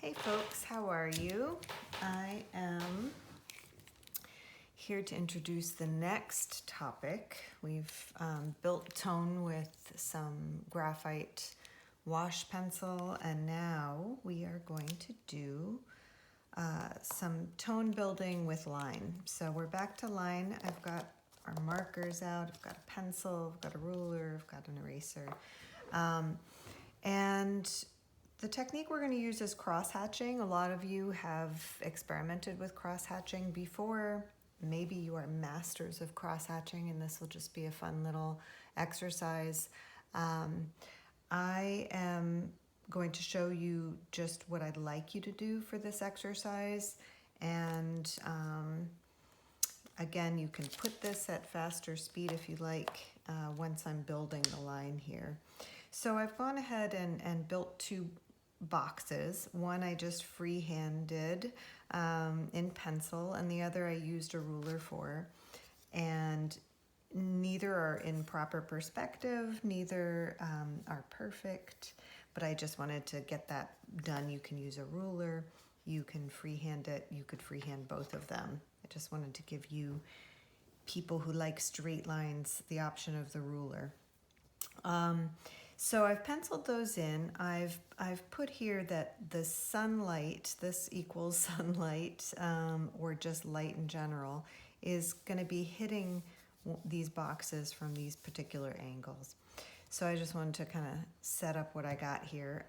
Hey folks, how are you? I am here to introduce the next topic. We've built tone with some graphite wash pencil, and now we are going to do some tone building with line. So we're back to line. I've got our markers out, I've got a pencil, I've got a ruler, I've got an eraser. And the technique we're going to use is cross-hatching. A lot of you have experimented with cross-hatching before. Maybe you are masters of cross-hatching, and this will just be a fun little exercise. I am going to show you just what I'd like you to do for this exercise. And again, you can put this at faster speed if you like once I'm building the line here. So I've gone ahead and built two boxes. One I just freehanded in pencil, and the other I used a ruler for. And neither are in proper perspective, neither are perfect, but I just wanted to get that done. You can use a ruler, you can freehand it, you could freehand both of them. I just wanted to give you people who like straight lines the option of the ruler. So I've penciled those in. I've put here that the sunlight, this equals sunlight, or just light in general, is going to be hitting these boxes from these particular angles. So I just wanted to kind of set up what I got here.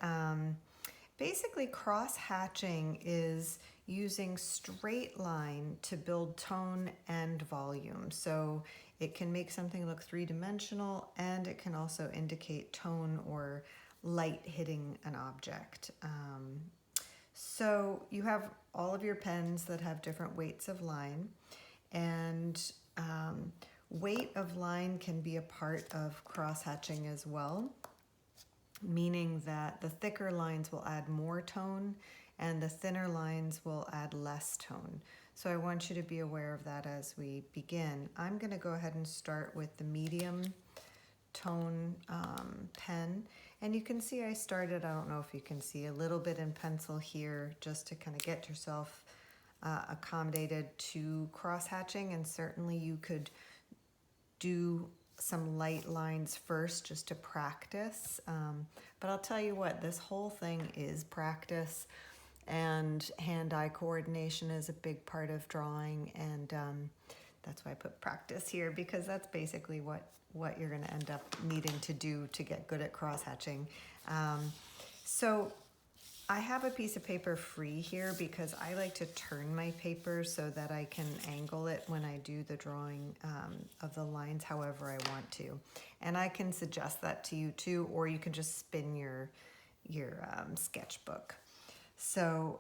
Basically, cross-hatching is using straight line to build tone and volume. So it can make something look three-dimensional, and it can also indicate tone or light hitting an object. So you have all of your pens that have different weights of line, and weight of line can be a part of cross-hatching as well, meaning that the thicker lines will add more tone and the thinner lines will add less tone. So I want you to be aware of that as we begin. I'm going to go ahead and start with the medium tone pen. And you can see I started, I don't know if you can see, a little bit in pencil here just to kind of get yourself accommodated to cross-hatching. And certainly you could do some light lines first just to practice. But I'll tell you what, this whole thing is practice. And hand-eye coordination is a big part of drawing, and that's why I put practice here, because that's basically what you're going to end up needing to do to get good at cross-hatching. So I have a piece of paper free here because I like to turn my paper so that I can angle it when I do the drawing of the lines however I want to. And I can suggest that to you too, or you can just spin your sketchbook. So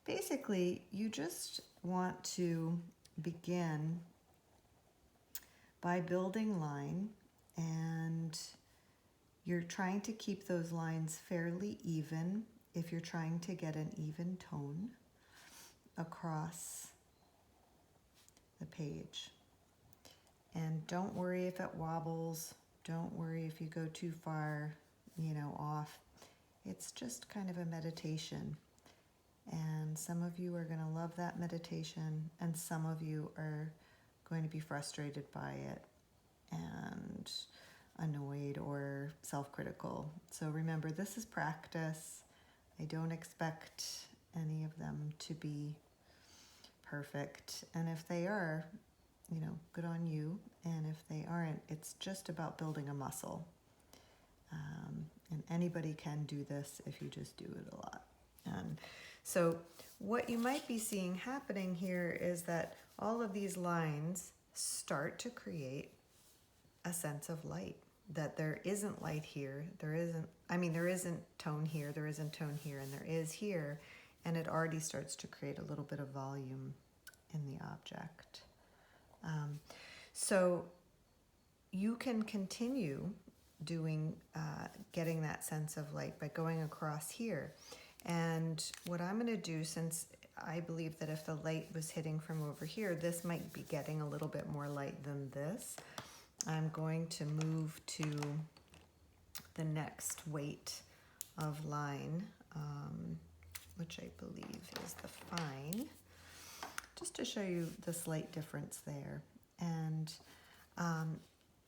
basically, you just want to begin by building line, and you're trying to keep those lines fairly even if you're trying to get an even tone across the page. And don't worry if it wobbles. Don't worry if you go too far, off. It's just kind of a meditation, and some of you are going to love that meditation, and some of you are going to be frustrated by it and annoyed or self-critical. So remember, this is practice. I don't expect any of them to be perfect, and if they are, good on you, and if they aren't, it's just about building a muscle. And anybody can do this if you just do it a lot. And so what you might be seeing happening here is that all of these lines start to create a sense of light, that there isn't light here, there isn't tone here, there isn't tone here, and there is here, and it already starts to create a little bit of volume in the object. So you can continue doing, getting that sense of light by going across here. And what I'm going to do, since I believe that if the light was hitting from over here, this might be getting a little bit more light than this, I'm going to move to the next weight of line. which I believe is the fine, just to show you the slight difference there. And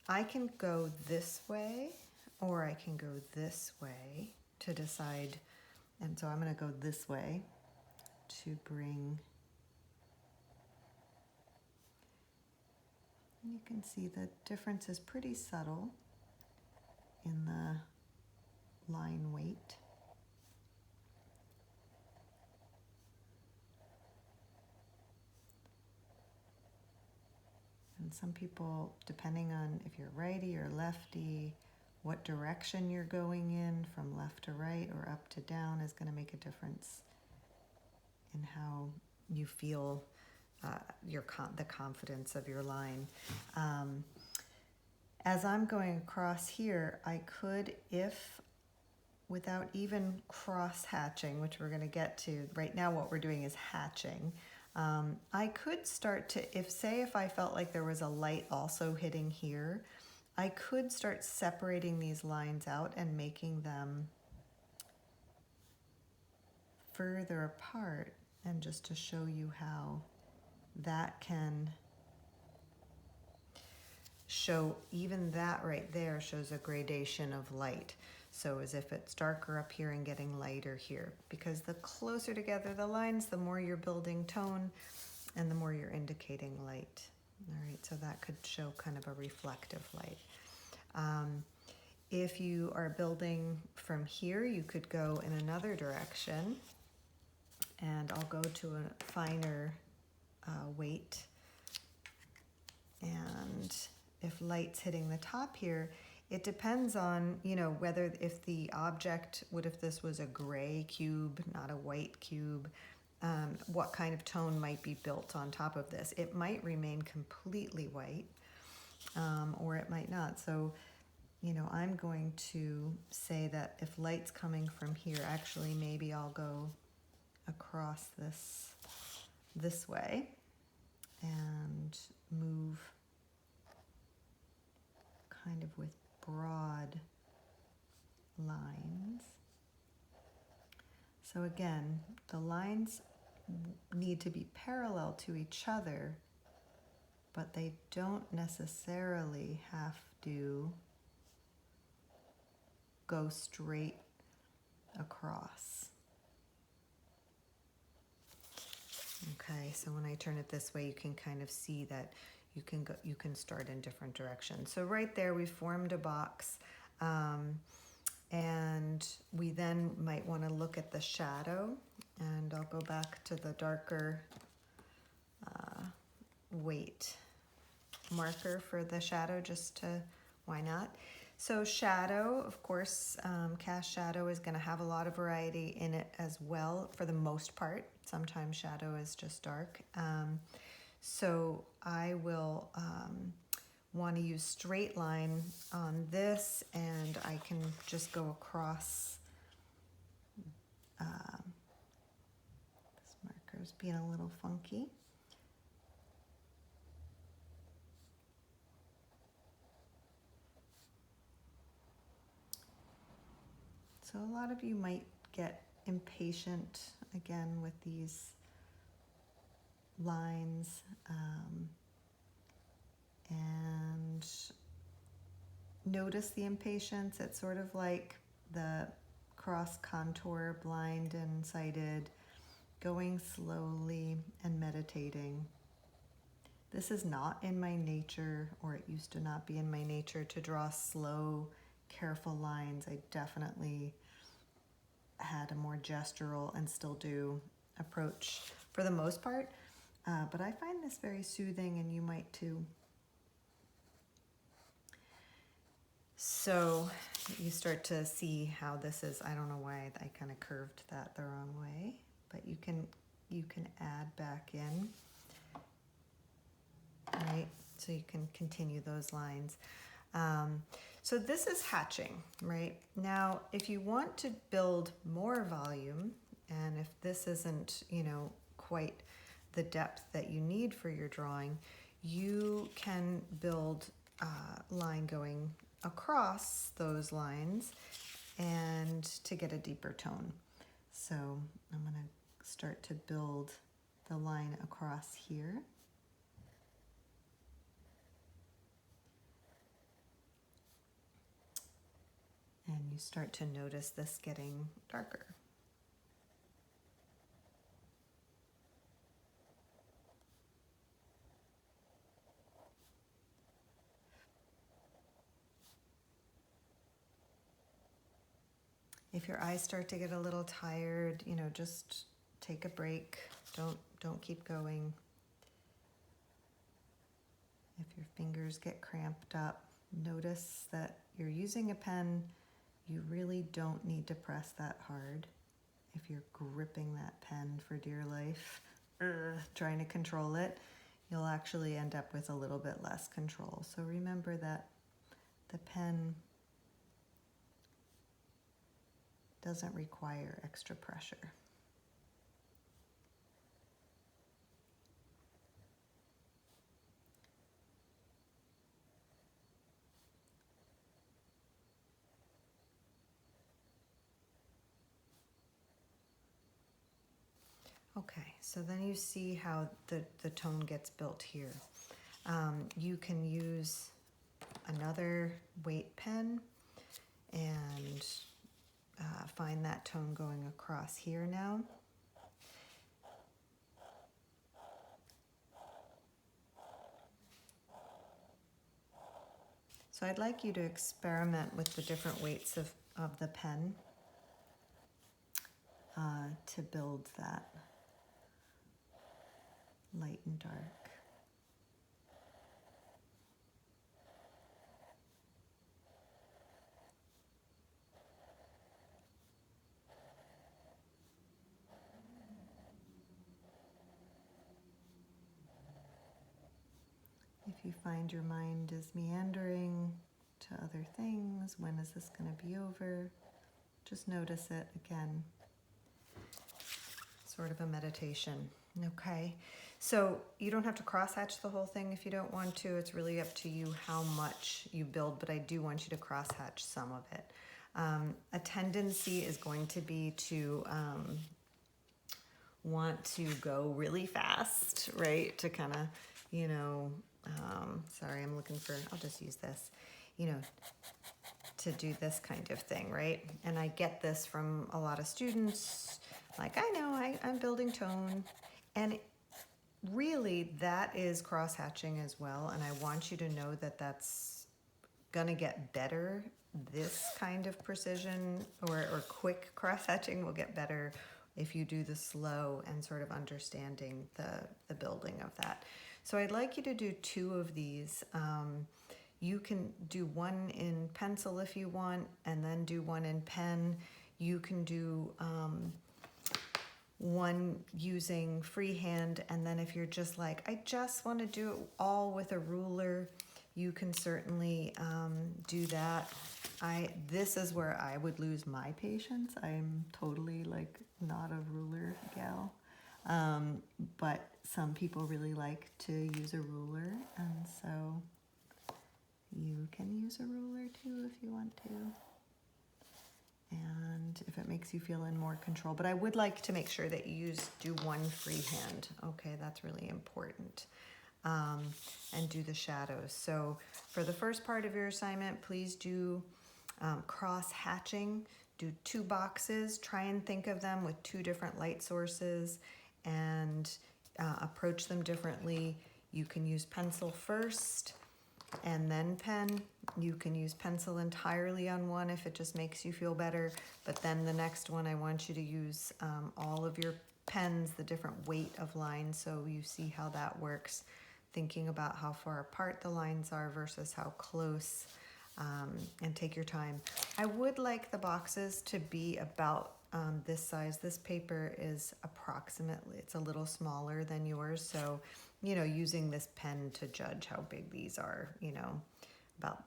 I can go this way or I can go this way to decide. And so I'm going to go this way to bring, you can see the difference is pretty subtle in the line weight. And some people, depending on if you're righty or lefty, what direction you're going in, from left to right or up to down, is going to make a difference in how you feel the confidence of your line. As I'm going across here, I could, if without even cross hatching, which we're going to get to, right now what we're doing is hatching. I could start to, if I felt like there was a light also hitting here, I could start separating these lines out and making them further apart, and just to show you how that can show, even that right there shows a gradation of light. So as if it's darker up here and getting lighter here, because the closer together the lines, the more you're building tone and the more you're indicating light. All right, so that could show kind of a reflective light. If you are building from here, you could go in another direction, and I'll go to a finer weight. And if light's hitting the top here, it depends on, whether, if the object, if this was a gray cube, not a white cube, what kind of tone might be built on top of this. It might remain completely white, or it might not. So, I'm going to say that if light's coming from here, actually maybe I'll go across this way and move kind of with broad lines. So again, the lines need to be parallel to each other, but they don't necessarily have to go straight across. Okay, so when I turn it this way, you can kind of see that you can start in different directions. So right there, we formed a box, and we then might want to look at the shadow, and I'll go back to the darker weight marker for the shadow, just to, why not? So shadow, of course, cast shadow is going to have a lot of variety in it as well, for the most part. Sometimes shadow is just dark. So I will want to use straight line on this, and I can just go across. This marker's being a little funky. So a lot of you might get impatient again with these lines, and notice the impatience. It's sort of like the cross contour, blind and sighted, going slowly and meditating. This is not in my nature, or it used to not be in my nature, to draw slow, careful lines. I definitely had a more gestural, and still do, approach for the most part, but I find this very soothing, and you might too. So you start to see how this is. I don't know why I kind of curved that the wrong way, but you can add back in, right? So you can continue those lines. So this is hatching, right? Now, if you want to build more volume, and if this isn't, quite the depth that you need for your drawing, you can build a line going across those lines and to get a deeper tone. So I'm going to start to build the line across here. And you start to notice this getting darker. If your eyes start to get a little tired, you know, just take a break. Don't keep going. If your fingers get cramped up, notice that you're using a pen. You really don't need to press that hard. If you're gripping that pen for dear life, trying to control it, you'll actually end up with a little bit less control. So remember that the pen doesn't require extra pressure. Okay, so then you see how the tone gets built here. You can use another weight pen and find that tone going across here now. So I'd like you to experiment with the different weights of the pen to build that light and dark. If you find your mind is meandering to other things, when is this going to be over? Just notice it again. Sort of a meditation. Okay, so you don't have to crosshatch the whole thing if you don't want to. It's really up to you how much you build, but I do want you to crosshatch some of it. A tendency is going to be to want to go really fast, right? To kind of, you know, sorry, I'm looking for, I'll just use this, you know, to do this kind of thing, right? And I get this from a lot of students, like, I know, I'm building tone. And really, that is cross-hatching as well. And I want you to know that that's gonna get better. This kind of precision or quick cross-hatching will get better if you do the slow and sort of understanding the building of that. So I'd like you to do 2 of these. You can do one in pencil if you want, and then do one in pen. You can do one using freehand, and then if you're just like, I just want to do it all with a ruler, you can certainly do that. This is where I would lose my patience. I'm totally like not a ruler gal. But some people really like to use a ruler, and so you can use a ruler too if you want to. And if it makes you feel in more control. But I would like to make sure that you do one freehand. Okay, that's really important. And do the shadows. So for the first part of your assignment, please do cross-hatching. Do 2 boxes. Try and think of them with 2 different light sources and approach them differently. You can use pencil first and then pen. You can use pencil entirely on one if it just makes you feel better. But then the next one, I want you to use all of your pens, the different weight of lines, so you see how that works. Thinking about how far apart the lines are versus how close, and take your time. I would like the boxes to be about this size. This paper is approximately, it's a little smaller than yours, so you know, using this pen to judge how big these are, you know, about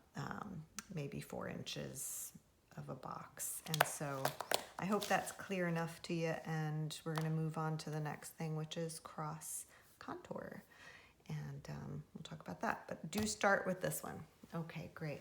maybe 4 inches of a box. And so I hope that's clear enough to you, and we're going to move on to the next thing, which is cross contour, and we'll talk about that. But do start with this one. Okay, great.